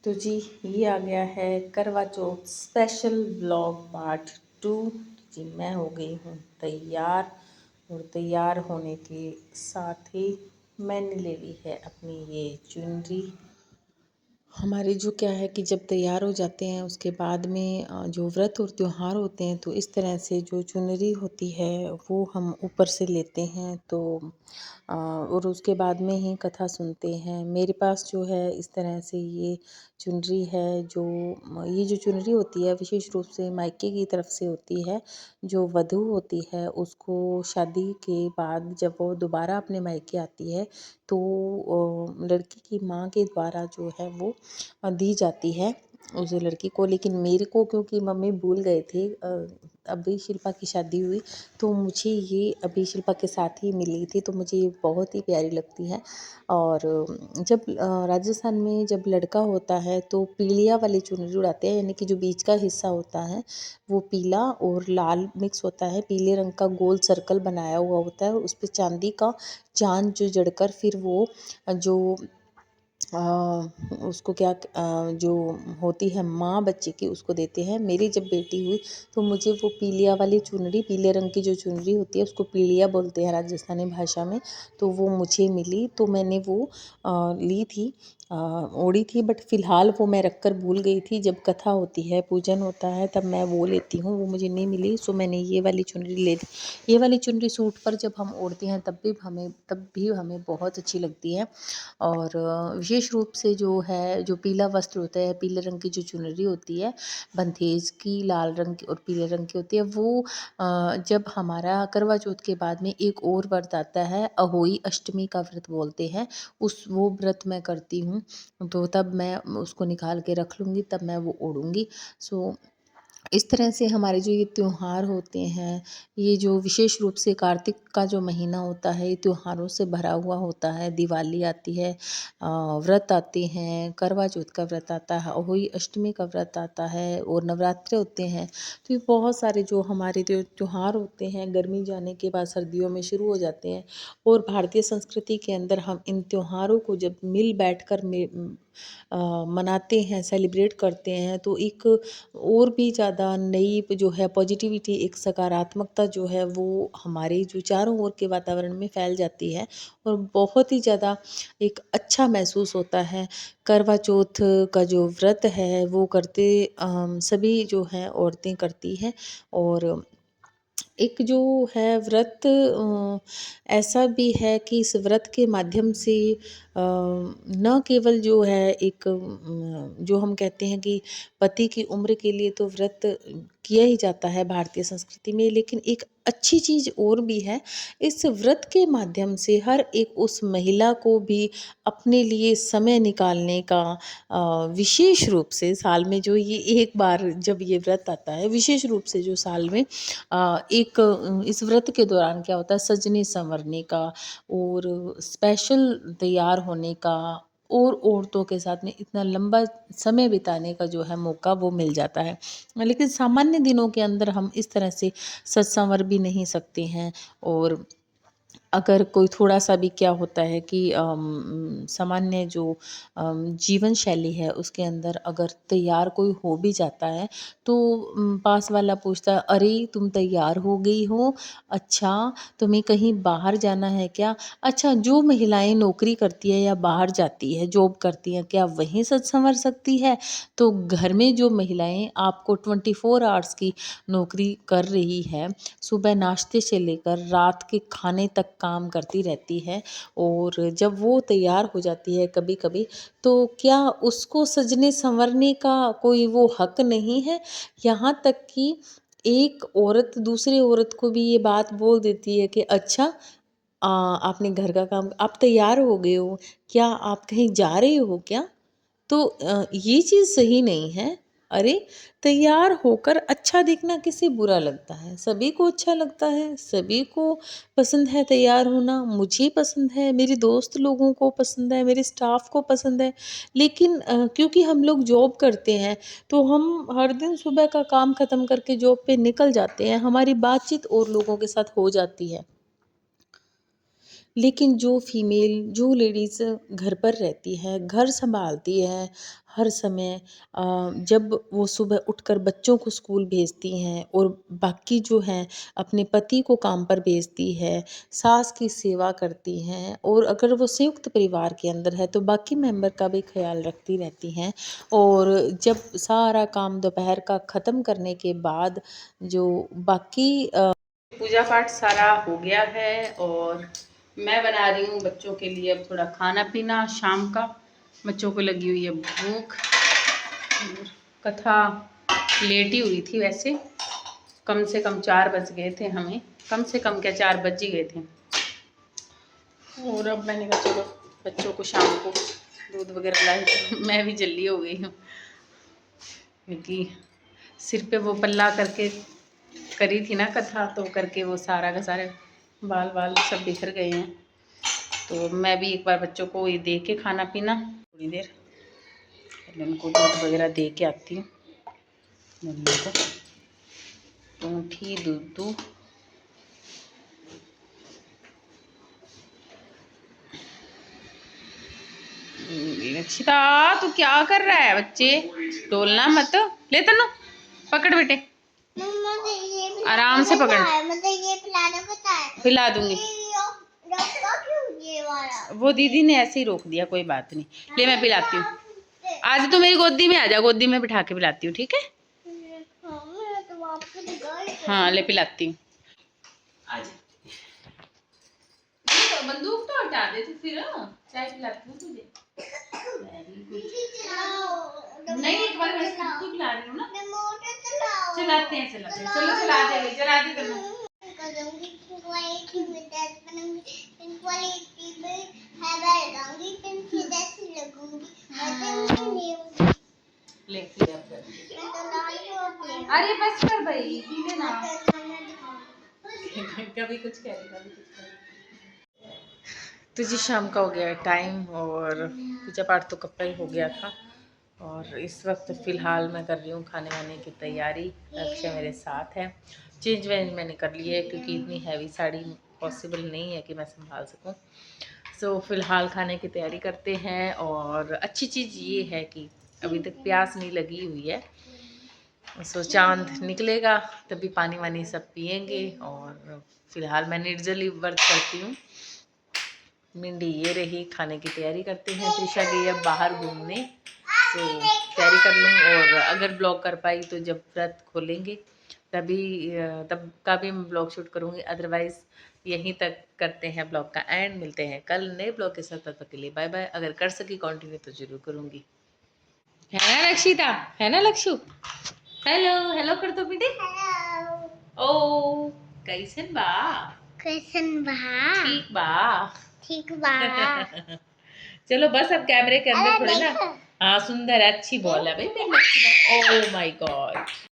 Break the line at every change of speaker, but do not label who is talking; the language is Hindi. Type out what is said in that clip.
तो जी ये आ गया है करवा चौथ स्पेशल ब्लॉग पार्ट 2। जी मैं हो गई हूँ तैयार और तैयार होने के साथ ही मैंने ले ली है अपनी ये चुनरी। हमारे जो क्या है कि जब तैयार हो जाते हैं उसके बाद में जो व्रत और त्योहार होते हैं तो इस तरह से जो चुनरी होती है वो हम ऊपर से लेते हैं तो और उसके बाद में ही कथा सुनते हैं। मेरे पास जो है इस तरह से ये चुनरी है जो ये जो चुनरी होती है विशेष रूप से मायके की तरफ से होती है। जो वधू होती है उसको शादी के बाद जब वो दोबारा अपने मायके आती है तो लड़की की माँ के द्वारा जो है वो दी जाती है उस लड़की को। लेकिन मेरे को क्योंकि मम्मी भूल गए थे, अभी शिल्पा की शादी हुई तो मुझे ये अभी शिल्पा के साथ ही मिली थी तो मुझे ये बहुत ही प्यारी लगती है। और जब राजस्थान में जब लड़का होता है तो पीलिया वाली चुनरी उड़ाते हैं, यानी कि जो बीच का हिस्सा होता है वो पीला और लाल मिक्स होता है। पीले रंग का गोल सर्कल बनाया हुआ होता है, उस पर चांदी का चांद जो जड़कर फिर वो जो उसको क्या जो होती है माँ बच्चे की उसको देते हैं। मेरी जब बेटी हुई तो मुझे वो पीलिया वाली चुनरी, पीले रंग की जो चुनरी होती है उसको पीलिया बोलते हैं राजस्थानी भाषा में, तो वो मुझे मिली तो मैंने वो ली थी, ओढ़ी थी। बट फ़िलहाल वो मैं रख कर भूल गई थी। जब कथा होती है, पूजन होता है तब मैं वो लेती हूँ, वो मुझे नहीं मिली। सो मैंने ये वाली चुनरी ले ली। ये वाली चुनरी सूट पर जब हम ओढ़ते हैं तब भी हमें बहुत अच्छी लगती है। और विशेष रूप से जो है जो पीला वस्त्र होता है, पीले रंग की जो चुनरी होती है बंधेज की, लाल रंग की और पीले रंग की होती है, वो जब हमारा करवा चौथ के बाद में एक और व्रत आता है, अहोई अष्टमी का व्रत बोलते हैं, वो व्रत मैं करती हूँ। तो तब मैं उसको निकाल के रख लूँगी, तब मैं वो ओढ़ूँगी। सो इस तरह से हमारे जो ये त्योहार होते हैं, ये जो विशेष रूप से कार्तिक का जो महीना होता है ये त्योहारों से भरा हुआ होता है। दिवाली आती है, व्रत आते हैं, करवा चौथ का व्रत आता है, अहोई अष्टमी का व्रत आता है और नवरात्रे होते हैं। तो ये बहुत सारे जो हमारे जो त्योहार होते हैं गर्मी जाने के बाद सर्दियों में शुरू हो जाते हैं। और भारतीय संस्कृति के अंदर हम इन त्योहारों को जब मिल बैठ कर मनाते हैं, सेलिब्रेट करते हैं तो एक और भी ज़्यादा नई जो है पॉजिटिविटी, एक सकारात्मकता जो है वो हमारे जो चारों ओर के वातावरण में फैल जाती है और बहुत ही ज़्यादा एक अच्छा महसूस होता है। करवा चौथ का जो व्रत है वो करते सभी जो है औरतें करती हैं। और एक जो है व्रत ऐसा भी है कि इस व्रत के माध्यम से न केवल जो है एक जो हम कहते हैं कि पति की उम्र के लिए तो व्रत किया ही जाता है भारतीय संस्कृति में, लेकिन एक अच्छी चीज़ और भी है। इस व्रत के माध्यम से हर एक उस महिला को भी अपने लिए समय निकालने का विशेष रूप से साल में जो ये एक बार जब ये व्रत आता है, विशेष रूप से जो साल में एक इस व्रत के दौरान क्या होता है, सजने संवरने का और स्पेशल तैयार होने का और औरतों के साथ में इतना लंबा समय बिताने का जो है मौका वो मिल जाता है। लेकिन सामान्य दिनों के अंदर हम इस तरह से सज संवर भी नहीं सकते हैं। और अगर कोई थोड़ा-सा भी क्या होता है कि सामान्य जो जीवन शैली है उसके अंदर अगर तैयार कोई हो भी जाता है तो पास वाला पूछता है, "अरे! तुम तैयार हो गई हो? अच्छा, तुम्हें कहीं बाहर जाना है क्या?" अच्छा, जो महिलाएँ नौकरी करती है या बाहर जाती है, जॉब करती हैं, क्या वहीं सज-संवर सकती है? तो घर में जो महिलाएँ आपको 24 आवर्स की नौकरी कर रही है, सुबह नाश्ते से लेकर रात के खाने तक काम करती रहती है और जब वो तैयार हो जाती है कभी-कभी तो क्या उसको सजने-संवरने का कोई वो हक नहीं है? यहाँ तक कि एक औरत दूसरी औरत को भी ये बात बोल देती है कि अच्छा, आपने घर का काम, आप तैयार हो गए हो, क्या आप कहीं जा रहे हो क्या? तो ये चीज़ सही नहीं है। अरे! तैयार होकर अच्छा दिखना किसे बुरा लगता है? सभी को अच्छा लगता है, सभी को पसंद है तैयार होना, मुझे पसंद है, मेरे दोस्त लोगों को पसंद है, मेरे स्टाफ़ को पसंद है। लेकिन क्योंकि हम लोग जॉब करते हैं, तो हम हर दिन सुबह का काम ख़त्म करके जॉब पे निकल जाते हैं, हमारी बातचीत और लोगों के साथ हो जाती है। लेकिन जो फीमेल जो लेडीज़ घर पर रहती है, घर सँभालती है हर समय, जब वो सुबह उठकर बच्चों को स्कूल भेजती हैं और बाकी जो हैं अपने पति को काम पर भेजती है, सास की सेवा करती हैं, और अगर वो संयुक्त परिवार के अंदर है तो बाकी मेंबर का भी ख़्याल रखती रहती हैं। और जब सारा काम दोपहर का ख़त्म करने के बाद जो बाकी पूजा पाठ सारा हो गया है, और मैं बना रही हूँ बच्चों के लिए अब थोड़ा खाना पीना शाम का। बच्चों को लगी हुई है भूख। कथा लेट ही हुई थी वैसे, कम से कम 4 बज गए थे हमें, कम से कम क्या 4 बज ही गए थे। और अब मैंने कहा चलो बच्चों को शाम को दूध वगैरह लाई, तो मैं भी जल्दी हो गई हूँ, क्योंकि सिर पे वो पल्ला करके करी थी ना कथा, तो करके वो सारा का सारे बाल बाल सब बिखर गए हैं। तो मैं भी एक बार बच्चों को ये दे के खाना पीना, थोड़ी देर पहले उनको दूध वगैरह दे के आती हूँ। मम्मी को ऊँठी दूध दूँ। रक्षिता तू क्या कर रहा है? बच्चे डोलना मत, ले तनु पकड़ बेटे, आराम से पकड़। पिला दूंगी। वो दीदी ने ऐसे ही रोक दिया, कोई बात नहीं। ले मैं पिलाती हूँ, आज तो मेरी गोदी में आ जा, गोदी में बिठा के पिलाती हूँ, ठीक है? हाँ ले पिलाती हूँ। तो बंदूक तो हटा दे तू, फिर चाय पिलाती हूँ तुझे। नहीं एक बार मैं इसको पिला रही हूँ ना। चलाते हैं चलो चला दे तुम। ले अरे बस कर भाई, पी लेना। कभी कुछ कह रही, कभी कुछ कह रही। तो जी शाम का हो गया टाइम, और पूजा पाठ तो कब का ही हो गया था, और इस वक्त फ़िलहाल मैं कर रही हूँ खाने वाने की तैयारी। अक्षय मेरे साथ है। चेंज वेंज मैंने कर लिया है, क्योंकि इतनी हैवी साड़ी पॉसिबल नहीं है कि मैं संभाल सकूँ। सो फ़िलहाल खाने की तैयारी करते हैं। और अच्छी चीज़ ये है कि अभी तक प्यास नहीं लगी हुई है। सो चांद निकलेगा तभी पानी वानी सब पियेंगे। और फ़िलहाल मैं निर्जली व्रत करती हूँ। मिंडी ये रही, खाने की तैयारी करते हैं। त्रिशा गई अब बाहर घूमने, तो तैयारी कर लूँ। और अगर ब्लॉग कर पाई तो जब व्रत खोलेंगे तब का भी मैं ब्लॉग शूट करूँगी, अदरवाइज़ यहीं तक करते हैं ब्लॉग का एंड। मिलते हैं कल नए ब्लॉग के साथ, तब तक के लिए बाय बाय। अगर कर सकी कंटिन्यू तो ज़रूर करूँगी। है ना रक्षिता, है ना लक्षु? हेलो हेलो कर दो बेटे। ओ कैसन बा? कैसन बा? ठीक बा, ठीक बा। चलो बस अब कैमरे के अंदर थोड़े ना। हाँ सुंदर है, अच्छी बॉल है भाई मेरी लक्ष्मी। Oh my God.